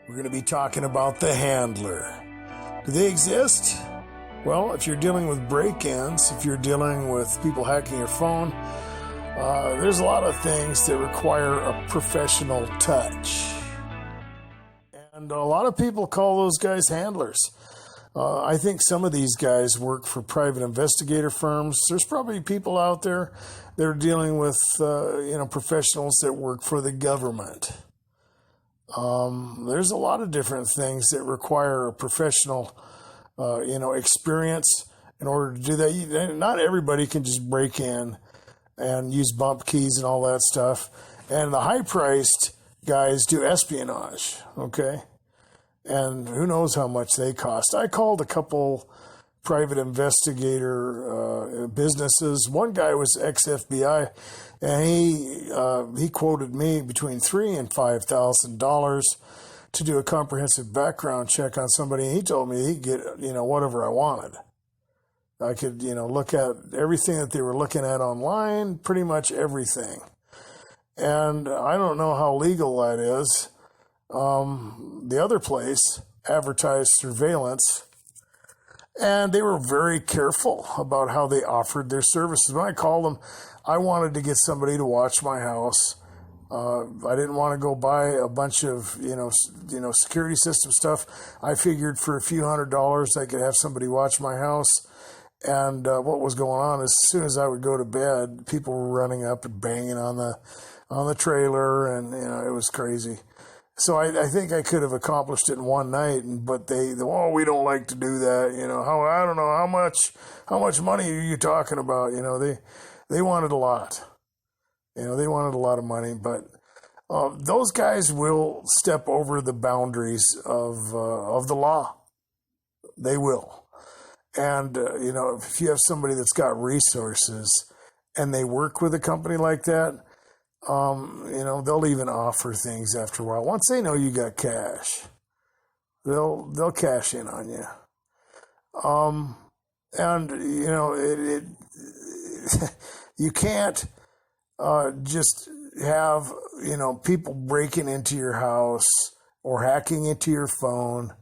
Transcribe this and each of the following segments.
We're going to be talking about the handler. Do they exist? Well, if you're dealing with break-ins, if you're dealing with people hacking your phone, there's a lot of things that require a professional touch. And a lot of people call those guys handlers. I think some of these guys work for private investigator firms. There's probably people out there that are dealing with, professionals that work for the government. There's a lot of different things that require a professional, experience in order to do that. Not everybody can just break in and use bump keys and all that stuff. And the high-priced guys do espionage, okay? And who knows how much they cost. I called a couple private investigator businesses. One guy was ex-FBI, and he quoted me between $3,000 and $5,000 to do a comprehensive background check on somebody. And he told me he'd get whatever I wanted. I could look at everything that they were looking at online, pretty much everything. And I don't know how legal that is. The other place advertised surveillance, and they were very careful about how they offered their services. When I called them, I wanted to get somebody to watch my house. I didn't want to go buy a bunch of, security system stuff. I figured for a few $100s, I could have somebody watch my house. And what was going on is, as soon as I would go to bed, people were running up and banging on the trailer, and it was crazy. So I think I could have accomplished it in one night, but we don't like to do that. I don't know how much money are you talking about? They wanted a lot. They wanted a lot of money, but those guys will step over the boundaries of the law. They will. And, if you have somebody that's got resources and they work with a company like that, they'll even offer things after a while. Once they know you got cash, they'll cash in on you. You can't just have, people breaking into your house or hacking into your phone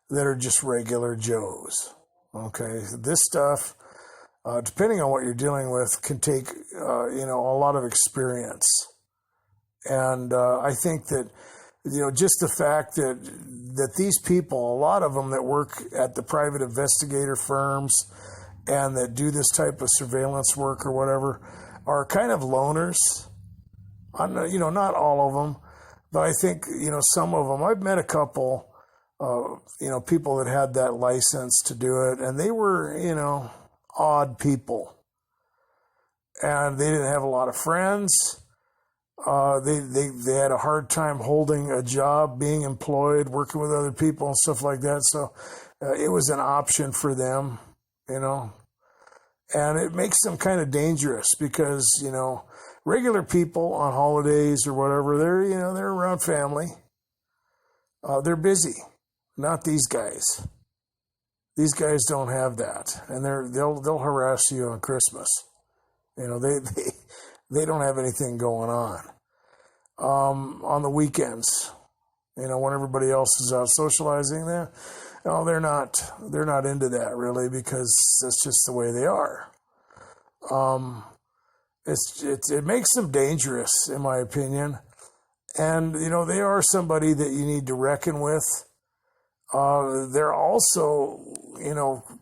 that are just regular Joes. Okay, this stuff, depending on what you're dealing with, can take, a lot of experience. And I think that, just the fact that these people, a lot of them that work at the private investigator firms and that do this type of surveillance work or whatever, are kind of loners. Not all of them, but I think, some of them. I've met a couple, people that had that license to do it, and they were, odd people. And they didn't have a lot of friends. They had a hard time holding a job, being employed, working with other people and stuff like that. So it was an option for them, And it makes them kind of dangerous because, regular people on holidays or whatever, they're around family. They're busy. Not these guys. These guys don't have that, and they'll harass you on Christmas. They don't have anything going on the weekends. When everybody else is out socializing, they're not into that really, because that's just the way they are. It makes them dangerous, in my opinion, and they are somebody that you need to reckon with. They're also,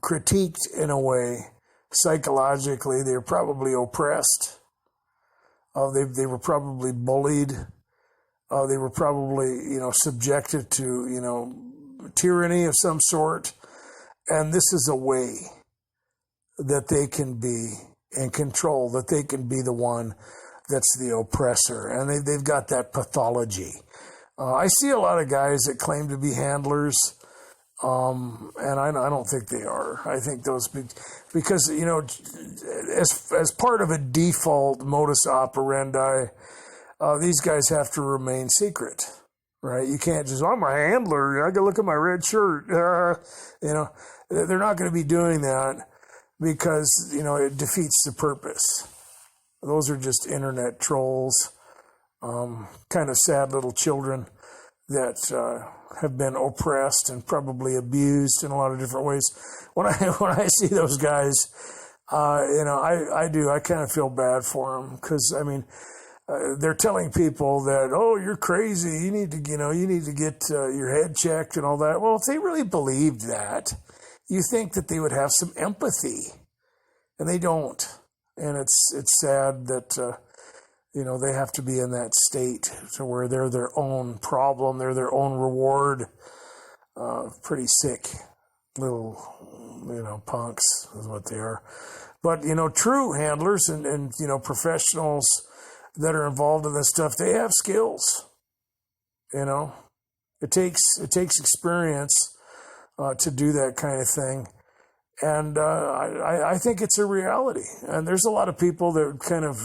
critiqued in a way psychologically. They're probably oppressed. They were probably bullied. They were probably, subjected to, tyranny of some sort. And this is a way that they can be in control, that they can be the one that's the oppressor. And they've got that pathology. I see a lot of guys that claim to be handlers, and I don't think they are. I think those, because, as part of a default modus operandi, these guys have to remain secret, right? You can't just, I'm a handler, I can look at my red shirt. They're not going to be doing that because, it defeats the purpose. Those are just internet trolls, kind of sad little children that have been oppressed and probably abused in a lot of different ways. When I see those guys, I kind of feel bad for them, because I mean, they're telling people that, oh, you're crazy, you need to get your head checked and all that. Well, if they really believed that, you think that they would have some empathy, and they don't. And it's sad that they have to be in that state to where they're their own problem, they're their own reward. Pretty sick little punks is what they are. But true handlers and professionals that are involved in this stuff, they have skills. It takes experience to do that kind of thing. And I think it's a reality. And there's a lot of people that kind of,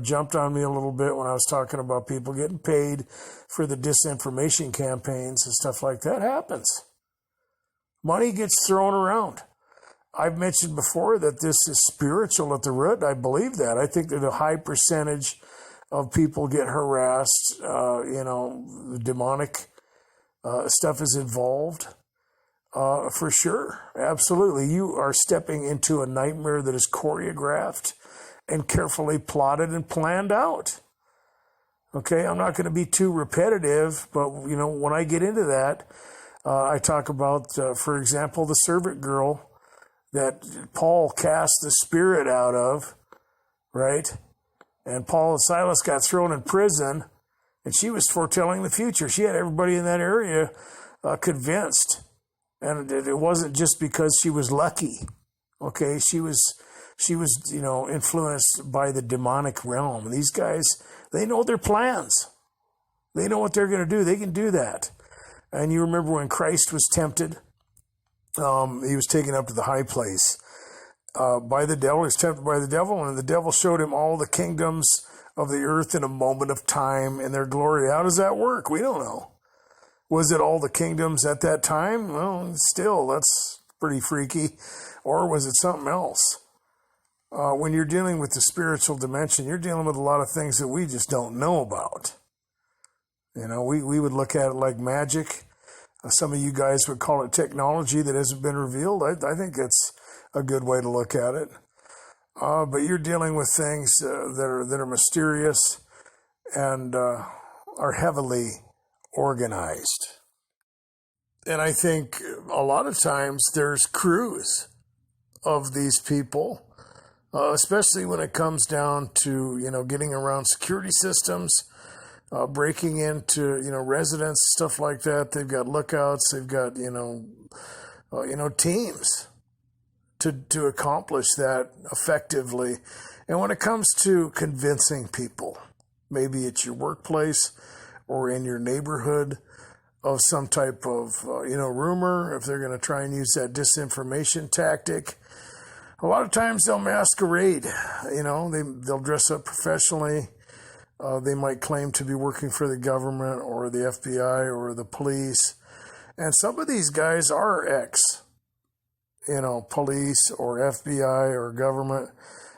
jumped on me a little bit when I was talking about people getting paid for the disinformation campaigns and stuff like that. Happens. Money gets thrown around. I've mentioned before that this is spiritual at the root. I believe that. I think that a high percentage of people get harassed. Demonic stuff is involved. For sure. Absolutely. You are stepping into a nightmare that is choreographed and carefully plotted and planned out. Okay, I'm not going to be too repetitive, but, when I get into that, I talk about, for example, the servant girl that Paul cast the spirit out of, right? And Paul and Silas got thrown in prison, and she was foretelling the future. She had everybody in that area convinced. And it wasn't just because she was lucky. Okay, she was influenced by the demonic realm. These guys, they know their plans. They know what they're going to do. They can do that. And you remember when Christ was tempted, he was taken up to the high place by the devil. He was tempted by the devil, and the devil showed him all the kingdoms of the earth in a moment of time and their glory. How does that work? We don't know. Was it all the kingdoms at that time? Well, still, that's pretty freaky. Or was it something else? When you're dealing with the spiritual dimension, you're dealing with a lot of things that we just don't know about. We would look at it like magic. Some of you guys would call it technology that hasn't been revealed. I think that's a good way to look at it. But you're dealing with things that are mysterious and are heavily organized. And I think a lot of times there's crews of these people, especially when it comes down to, getting around security systems, breaking into, residents, stuff like that. They've got lookouts, they've got, teams to accomplish that effectively. And when it comes to convincing people, maybe it's your workplace or in your neighborhood, of some type of, rumor, if they're going to try and use that disinformation tactic, a lot of times they'll masquerade. They'll dress up professionally. They might claim to be working for the government or the FBI or the police. And some of these guys are police or FBI or government,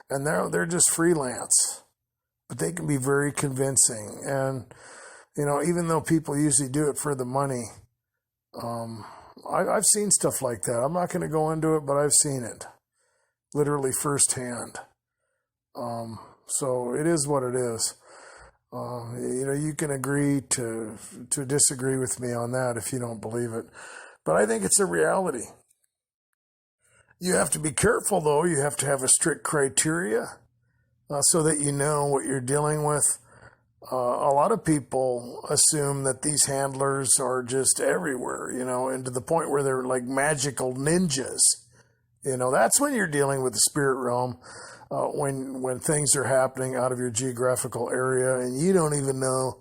and they're just freelance. But they can be very convincing. And even though people usually do it for the money, I've seen stuff like that. I'm not going to go into it, but I've seen it literally firsthand. So it is what it is. You can agree to disagree with me on that if you don't believe it. But I think it's a reality. You have to be careful, though. You have to have a strict criteria so that you know what you're dealing with. A lot of people assume that these handlers are just everywhere, and to the point where they're like magical ninjas. That's when you're dealing with the spirit realm, when things are happening out of your geographical area and you don't even know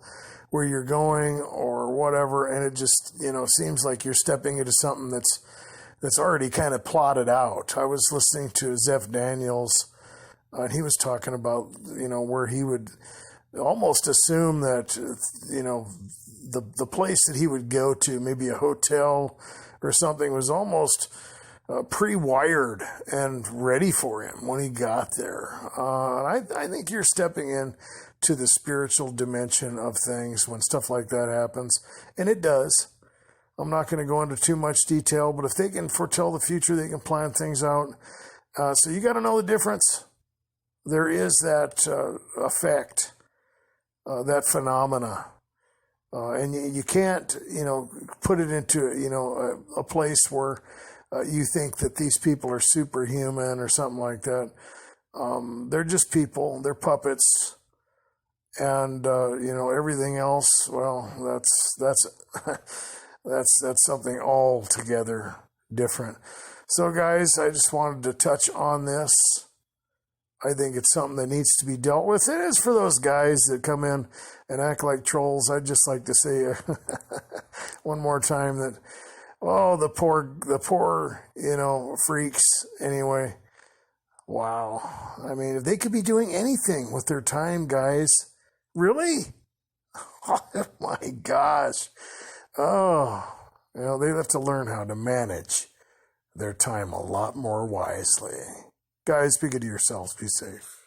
where you're going or whatever, and it just, seems like you're stepping into something that's already kind of plotted out. I was listening to Zeph Daniels, and he was talking about, where he would almost assume that, the place that he would go to, maybe a hotel or something, was almost pre-wired and ready for him when he got there. I think you're stepping in to the spiritual dimension of things when stuff like that happens. And it does. I'm not going to go into too much detail, but if they can foretell the future, they can plan things out. So you got to know the difference. There is that effect, that phenomena. And you can't, put it into, a place where you think that these people are superhuman or something like that. They're just people. They're puppets. And, everything else, well, that's something altogether different. So, guys, I just wanted to touch on this. I think it's something that needs to be dealt with. It is for those guys that come in and act like trolls. I'd just like to say one more time that, the poor, freaks. Anyway, wow. I mean, if they could be doing anything with their time, guys, really? Oh my gosh. Oh, they have to learn how to manage their time a lot more wisely. Guys, be good to yourselves. Be safe.